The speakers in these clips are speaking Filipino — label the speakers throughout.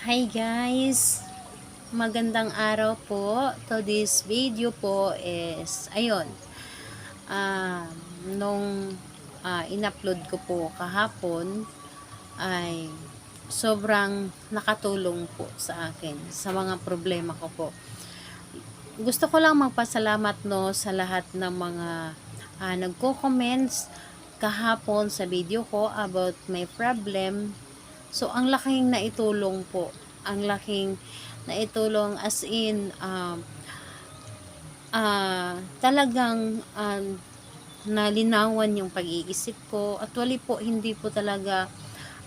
Speaker 1: Hi guys! Magandang araw po. To this video po is, ayun, ah, nung in-upload ko po kahapon ay sobrang nakatulong po sa akin sa mga problema ko po. Gusto ko lang magpasalamat no sa lahat ng mga nagko-comments kahapon sa video ko about my problem. So, ang laking naitulong po. Ang laking naitulong as in, talagang nalinawan yung pag-iisip ko. Actually po, hindi po talaga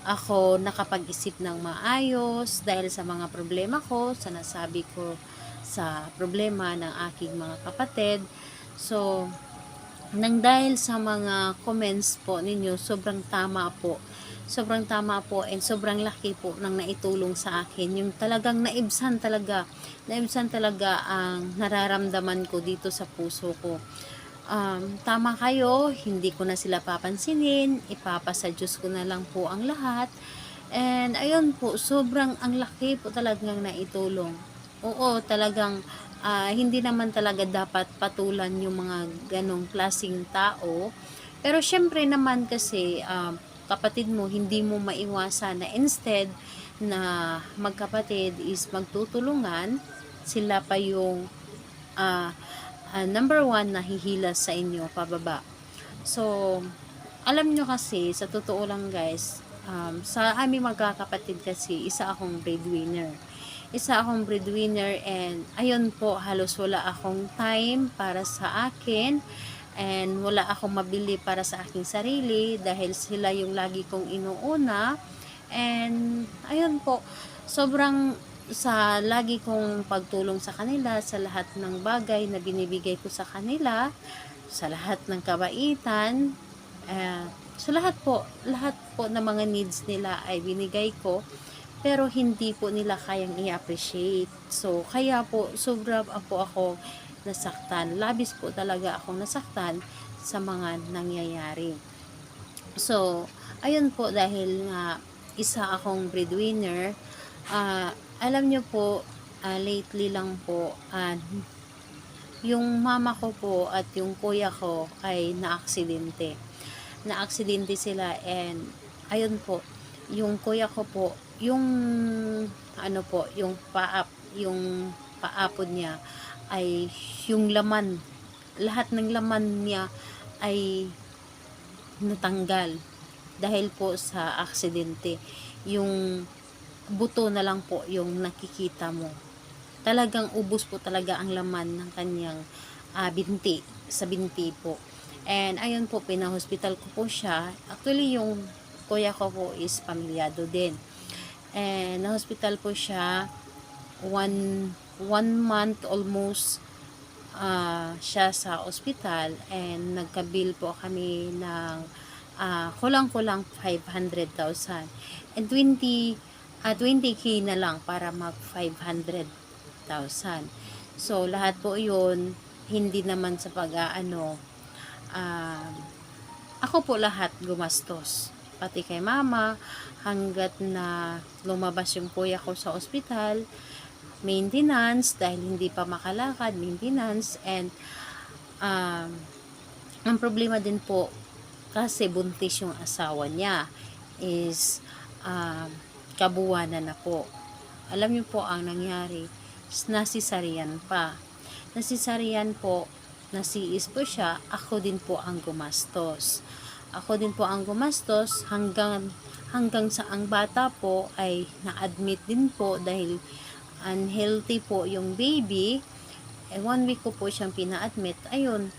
Speaker 1: ako nakapag-isip ng maayos dahil sa mga problema ko, sa nasabi ko sa problema ng aking mga kapatid. So, nang dahil sa mga comments po ninyo, sobrang tama po and sobrang laki po ng naitulong sa akin, yung talagang naibsan talaga ang nararamdaman ko dito sa puso ko. Tama kayo, hindi ko na sila papansinin, ipapasa Diyos ko na lang po ang lahat. And ayun po, sobrang ang laki po talagang naitulong. Oo, talagang hindi naman talaga dapat patulan yung mga ganong klaseng tao. Pero syempre naman kasi kapatid mo, hindi mo maiwasan na instead na magkapatid is magtutulungan, sila pa yung number one na hihilas sa inyo pababa. So, alam nyo kasi, sa totoo lang guys, sa aming magkakapatid kasi, isa akong breadwinner and ayun po, halos wala akong time para sa akin and wala akong mabili para sa aking sarili dahil sila yung lagi kong inuuna. And ayun po, sobrang sa lagi kong pagtulong sa kanila sa lahat ng bagay na binibigay ko sa kanila, sa lahat ng kabaitan, lahat po ng mga needs nila ay binigay ko, pero hindi po nila kayang i-appreciate. So, kaya po, sobra po ako nasaktan. Labis po talaga akong nasaktan sa mga nangyayari. So, ayun po, dahil nga isa akong breadwinner, alam nyo po, lately lang po, yung mama ko po at yung kuya ko ay naaksidente sila and ayun po, yung kuya ko po, yung yung paapod niya ay yung laman, lahat ng laman niya ay natanggal dahil po sa aksidente. Yung buto na lang po yung nakikita mo. Talagang ubos po talaga ang laman ng kanyang binti po. And ayun po, pinahospital ko po siya. Actually, yung kuya ko po is pamilyado din. And na-hospital po siya one month almost siya sa ospital and nagka-bill po kami ng kulang-kulang 500,000 and 20k na lang para mag 500,000. So lahat po yun hindi naman sa ako po lahat gumastos, pati kay mama, hanggat na lumabas yung kuya ko sa ospital, maintenance, dahil hindi pa makalakad, maintenance, and ang problema din po, kasi buntis yung asawa niya, is kabuwanan na po. Alam niyo po ang nangyari, nasisarian po, nasiis po siya, ako din po ang gumastos. Hanggang sa ang bata po ay na-admit din po dahil unhealthy po yung baby. 1 week ko po siyang pina-admit. Ayun,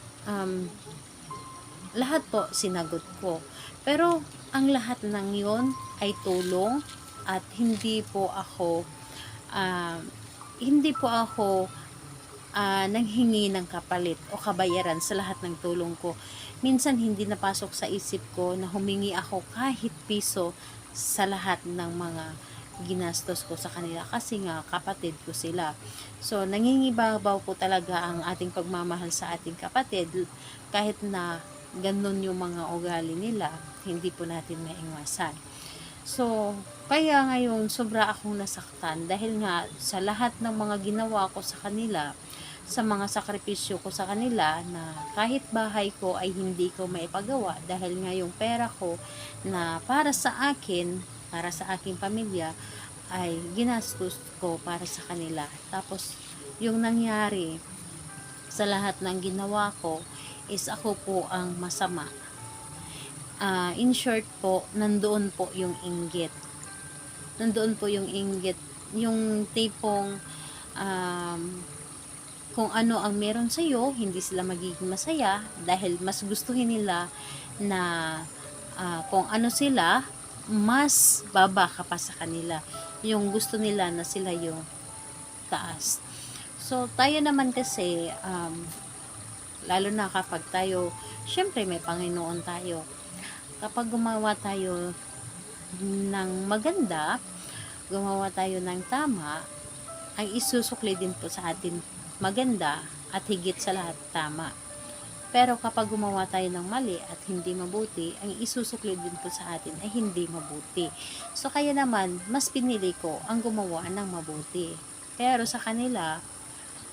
Speaker 1: lahat po sinagot ko. Pero ang lahat ng yon ay tulong at hindi po ako nanghingi ng kapalit o kabayaran sa lahat ng tulong ko. Minsan hindi napasok sa isip ko na humingi ako kahit piso sa lahat ng mga ginastos ko sa kanila kasi nga kapatid ko sila. So, nangingibabaw po talaga ang ating pagmamahal sa ating kapatid kahit na ganun yung mga ugali nila, hindi po natin maiwasan. So, Kaya ngayon sobra akong nasaktan dahil nga sa lahat ng mga ginawa ko sa kanila, sa mga sakripisyo ko sa kanila na kahit bahay ko ay hindi ko maipagawa dahil nga yung pera ko na para sa aking pamilya ay ginastos ko para sa kanila. Tapos yung nangyari sa lahat ng ginawa ko is ako po ang masama. In short po, nandoon po yung inggit. Nandoon po yung inggit. Yung tipong kung ano ang meron sa'yo, hindi sila magiging masaya dahil mas gustuhin nila na kung ano sila, mas baba ka pa sa kanila. Yung gusto nila na sila yung taas. So, tayo naman kasi, lalo na kapag tayo, syempre may Panginoon tayo. Kapag gumawa tayo ng maganda, gumawa tayo ng tama, ay isusukli din po sa atin maganda at higit sa lahat tama. Pero kapag gumawa tayo ng mali at hindi mabuti, ang isusukli din po sa atin ay hindi mabuti. So kaya naman, mas pinili ko ang gumawa ng mabuti. Pero sa kanila,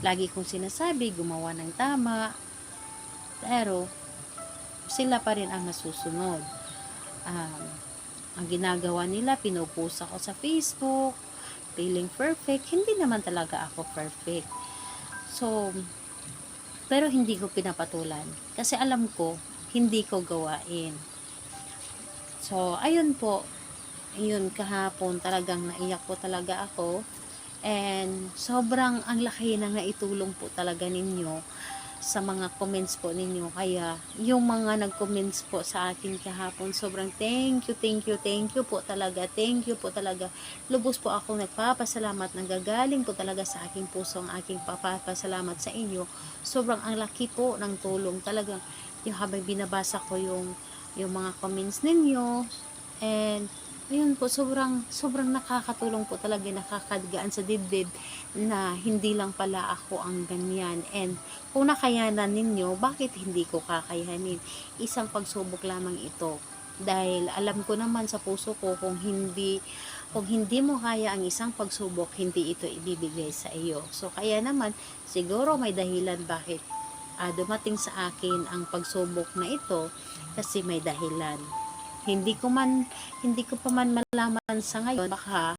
Speaker 1: lagi kong sinasabi, gumawa ng tama, pero sila pa rin ang nasusunod. Ang ginagawa nila, pinupost ako sa Facebook, feeling perfect. Hindi naman talaga ako perfect. So, pero hindi ko pinapatulan. Kasi alam ko, hindi ko gawain. So, ayun po. Ayun, kahapon talagang naiyak po talaga ako. And sobrang ang laki ng naitulong po talaga ninyo sa mga comments po ninyo. Kaya yung mga nag-comments po sa akin kahapon, sobrang thank you po talaga. Thank you po talaga. Lubos po ako nagpapasalamat, nanggagaling po talaga sa aking puso ang aking papapasalamat sa inyo. Sobrang ang laki po ng tulong talagang yung habang binabasa ko yung mga comments ninyo. And ayun po, sobrang nakakatulong po talaga, nakakadgaan sa dibdib na hindi lang pala ako ang ganyan. And kung nakayanan ninyo, bakit hindi ko kakayanin? Isang pagsubok lamang ito. Dahil alam ko naman sa puso ko, kung hindi mo kaya ang isang pagsubok, hindi ito ibibigay sa iyo. So kaya naman, siguro may dahilan bakit dumating sa akin ang pagsubok na ito, kasi may dahilan. Hindi ko pa man malaman sa ngayon, baka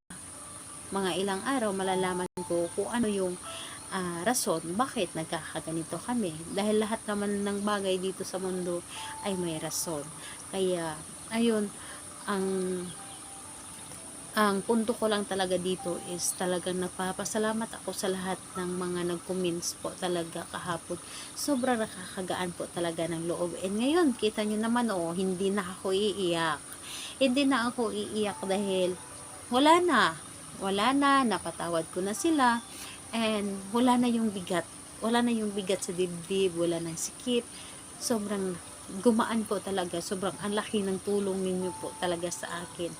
Speaker 1: mga ilang araw malalaman ko kung ano yung rason bakit nagkakaganito kami. Dahil lahat naman ng bagay dito sa mundo ay may rason. Kaya, ayun, ang punto ko lang talaga dito is talagang nagpapasalamat ako sa lahat ng mga nag-comments po talaga kahapon. Sobrang nakakagaan po talaga ng loob. And ngayon, kita nyo naman, hindi na ako iiyak. Hindi na ako iiyak dahil wala na, napatawad ko na sila. And wala na yung bigat. Wala na yung bigat sa dibdib, wala nang sikip. Sobrang gumaan po talaga. Sobrang ang laki ng tulong ninyo po talaga sa akin,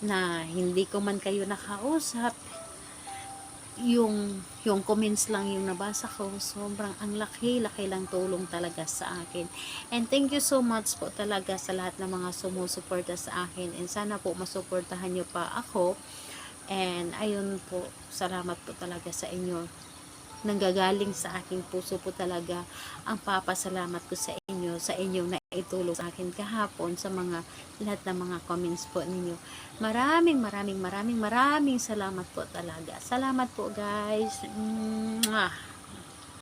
Speaker 1: na hindi ko man kayo nakausap, yung comments lang yung nabasa ko. Sobrang ang laki lang tulong talaga sa akin. And thank you so much po talaga sa lahat ng mga sumusuporta sa akin, and sana po masuportahan nyo pa ako. And ayun po, salamat po talaga sa inyo. Nanggagaling sa aking puso po talaga ang papasalamat ko sa inyo, sa inyong naitulong sa akin kahapon, sa mga lahat ng mga comments po ninyo. Maraming salamat po talaga. Salamat po guys. Mwah.